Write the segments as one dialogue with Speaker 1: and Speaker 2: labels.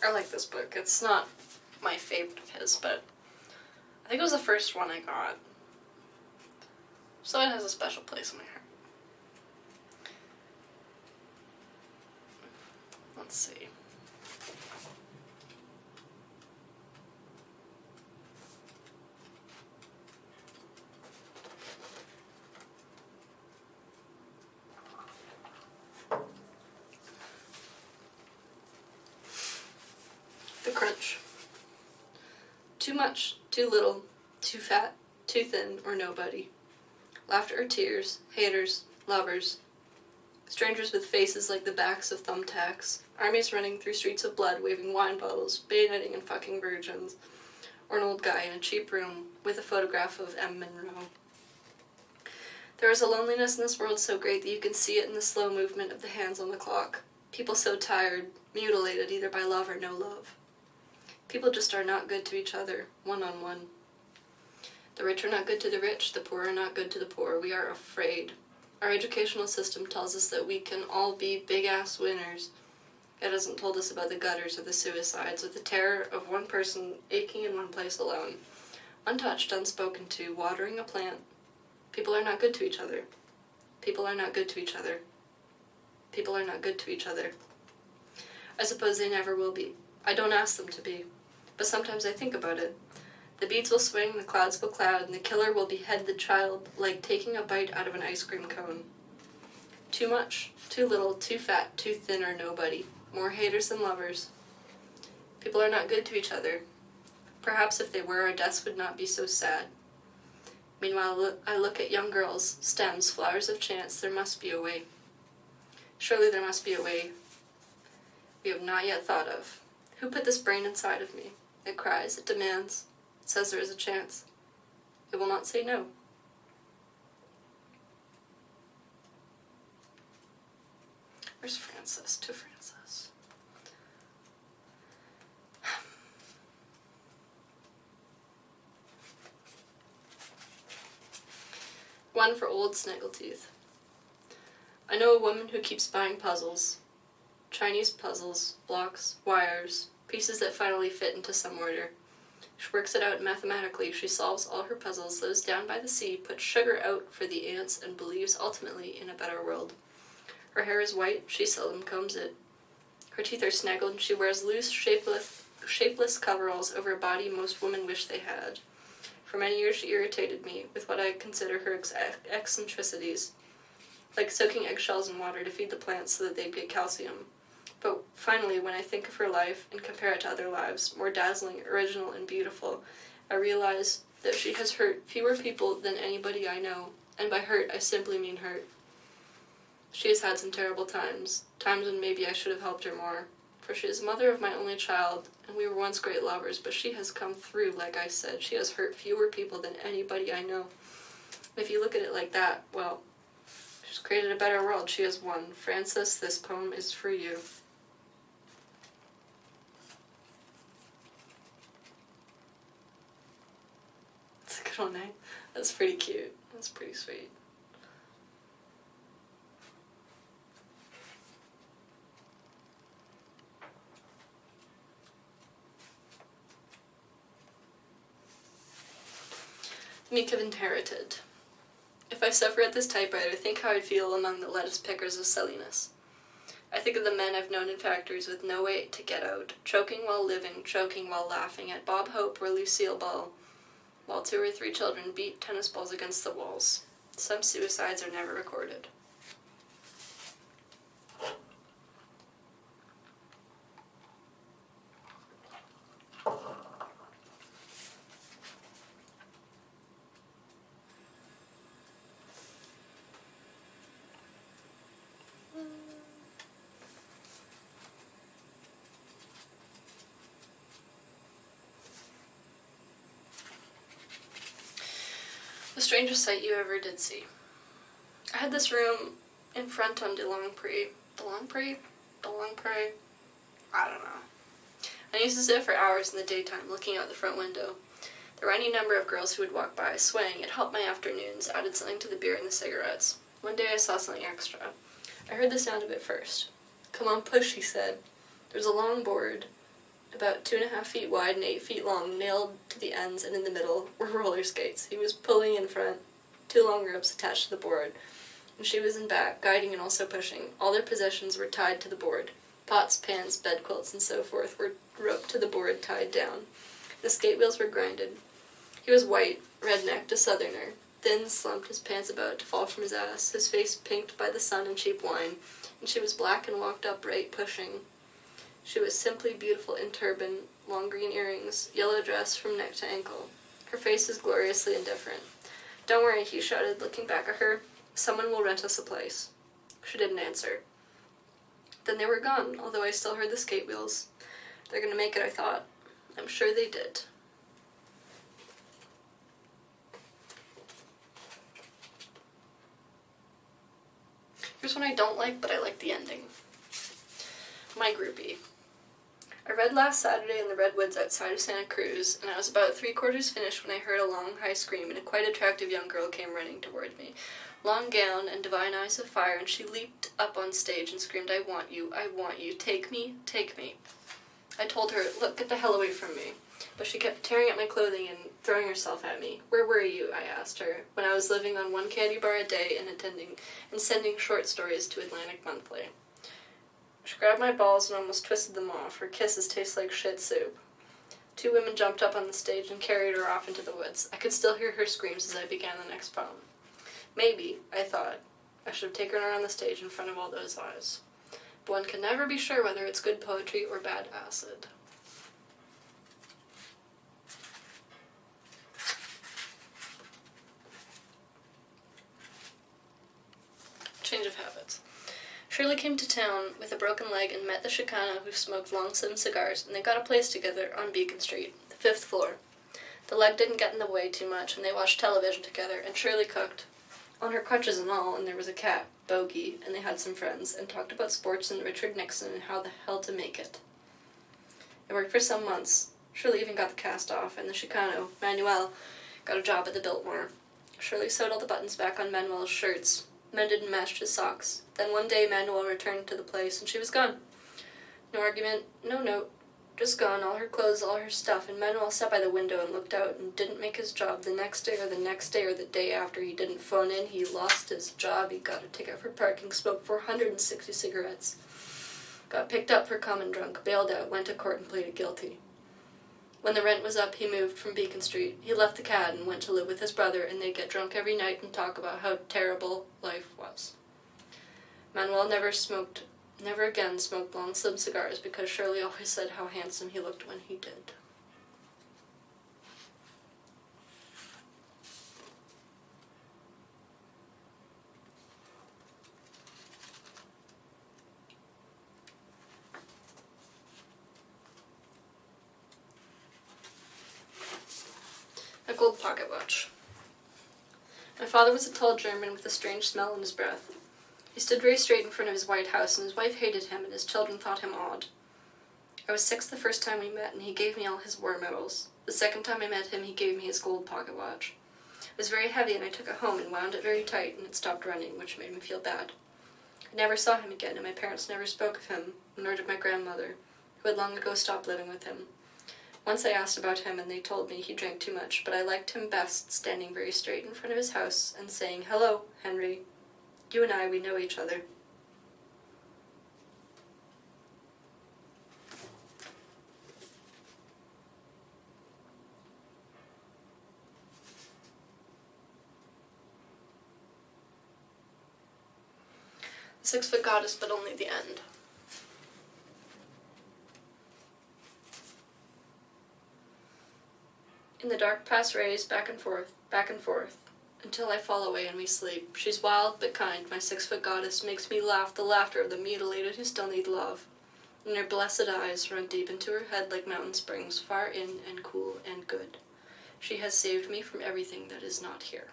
Speaker 1: I like this book. It's not my favorite of his, but I think it was the first one I got. So it has a special place in my heart. Let's see. The Crunch. Too much, too little, too fat, too thin, or nobody. Laughter or tears, haters, lovers. Strangers with faces like the backs of thumbtacks. Armies running through streets of blood, waving wine bottles, bayoneting and fucking virgins. Or an old guy in a cheap room with a photograph of M. Monroe. There is a loneliness in this world so great that you can see it in the slow movement of the hands on the clock. People so tired, mutilated either by love or no love. People just are not good to each other, one-on-one. The rich are not good to the rich, the poor are not good to the poor. We are afraid. Our educational system tells us that we can all be big-ass winners. It hasn't told us about the gutters or the suicides or the terror of one person aching in one place alone, untouched, unspoken to, watering a plant. People are not good to each other. People are not good to each other. People are not good to each other. I suppose they never will be. I don't ask them to be. But sometimes I think about it. The beads will swing, the clouds will cloud, and the killer will behead the child like taking a bite out of an ice cream cone. Too much, too little, too fat, too thin, or nobody. More haters than lovers. People are not good to each other. Perhaps if they were, our deaths would not be so sad. Meanwhile, I look at young girls, stems, flowers of chance. There must be a way. Surely there must be a way we have not yet thought of. Who put this brain inside of me? It cries, it demands, it says there is a chance. It will not say no. Where's Frances? To Frances. One for old Snaggletooth. I know a woman who keeps buying puzzles. Chinese puzzles, blocks, wires, pieces that finally fit into some order. She works it out mathematically. She solves all her puzzles, lives down by the sea, puts sugar out for the ants, and believes ultimately in a better world. Her hair is white, she seldom combs it. Her teeth are snaggled, and she wears loose, shapeless coveralls over a body most women wish they had. For many years she irritated me with what I consider her eccentricities, like soaking eggshells in water to feed the plants so that they'd get calcium. But finally, when I think of her life and compare it to other lives, more dazzling, original, and beautiful, I realize that she has hurt fewer people than anybody I know, and by hurt I simply mean hurt. She has had some terrible times when maybe I should have helped her more, for she is the mother of my only child, and we were once great lovers, but she has come through, like I said. She has hurt fewer people than anybody I know. And if you look at it like that, well, she's created a better world. She has won. Frances, this poem is for you. That's a good one, eh? That's pretty cute. That's pretty sweet. Meek of Inherited. If I suffer at this typewriter, think how I'd feel among the lettuce pickers of silliness. I think of the men I've known in factories with no way to get out, choking while living, choking while laughing at Bob Hope or Lucille Ball, while 2 or 3 children beat tennis balls against the walls. Some suicides are never recorded. The strangest sight you ever did see. I had this room in front on DeLongpre. I don't know. I used to sit for hours in the daytime looking out the front window. There were any number of girls who would walk by, swaying. It helped my afternoons, added something to the beer and the cigarettes. One day I saw something extra. I heard the sound of it first. "Come on, push," he said. There was a long board about 2.5 feet wide and 8 feet long, nailed to the ends, and in the middle were roller skates. He was pulling in front, 2 long ropes attached to the board, and she was in back, guiding and also pushing. All their possessions were tied to the board. Pots, pans, bed quilts, and so forth were roped to the board, tied down. The skate wheels were grinded. He was white, red-necked, a southerner, thin, slumped, his pants about to fall from his ass, his face pinked by the sun and cheap wine, and she was black and walked upright, pushing. She was simply beautiful in turban, long green earrings, yellow dress from neck to ankle. Her face was gloriously indifferent. "Don't worry," he shouted, looking back at her. "Someone will rent us a place." She didn't answer. Then they were gone, although I still heard the skate wheels. They're gonna make it, I thought. I'm sure they did. Here's one I don't like, but I like the ending. My groupie. I read last Saturday in the redwoods outside of Santa Cruz, and I was about 3/4 finished when I heard a long, high scream, and a quite attractive young girl came running toward me. Long gown and divine eyes of fire, and she leaped up on stage and screamed, "I want you, take me, take me." I told her, "Look, get the hell away from me." But she kept tearing at my clothing and throwing herself at me. "Where were you," I asked her, "when I was living on 1 candy bar a day and sending short stories to Atlantic Monthly?" She grabbed my balls and almost twisted them off. Her kisses taste like shit soup. 2 women jumped up on the stage and carried her off into the woods. I could still hear her screams as I began the next poem. Maybe, I thought, I should have taken her on the stage in front of all those eyes. But one can never be sure whether it's good poetry or bad acid. Change of habits. Shirley came to town with a broken leg and met the Chicano who smoked long slim cigars, and they got a place together on Beacon Street, the 5th floor. The leg didn't get in the way too much, and they watched television together, and Shirley cooked. On her crutches and all, and there was a cat, Bogey, and they had some friends, and talked about sports and Richard Nixon and how the hell to make it. It worked for some months. Shirley even got the cast off, and the Chicano, Manuel, got a job at the Biltmore. Shirley sewed all the buttons back on Manuel's shirts, mended and matched his socks. Then one day Manuel returned to the place, and she was gone. No argument, no note, just gone, all her clothes, all her stuff, and Manuel sat by the window and looked out and didn't make his job. The next day or the next day or the day after, he didn't phone in, he lost his job, he got a ticket for parking, smoked 460 cigarettes, got picked up for common drunk, bailed out, went to court and pleaded guilty. When the rent was up, he moved from Beacon Street. He left the cat and went to live with his brother, and they'd get drunk every night and talk about how terrible life was. Manuel never again smoked long slim cigars because Shirley always said how handsome he looked when he did. A gold pocket watch. My father was a tall German with a strange smell in his breath. He stood very straight in front of his white house, and his wife hated him, and his children thought him odd. I was 6 the first time we met, and he gave me all his war medals. The second time I met him, he gave me his gold pocket watch. It was very heavy, and I took it home and wound it very tight, and it stopped running, which made me feel bad. I never saw him again, and my parents never spoke of him, nor did my grandmother, who had long ago stopped living with him. Once I asked about him, and they told me he drank too much, but I liked him best standing very straight in front of his house and saying, "Hello, Henry. You and I, we know each other." The 6-foot goddess, but only the end. In the dark past rays, back and forth, until I fall away and we sleep. She's wild but kind, my 6-foot goddess, makes me laugh the laughter of the mutilated who still need love. And her blessed eyes run deep into her head like mountain springs, far in and cool and good. She has saved me from everything that is not here.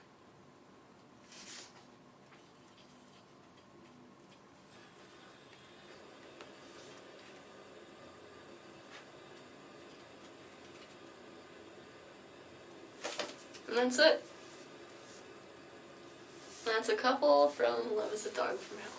Speaker 1: And that's it. That's a couple from Love is a Dog from Hell.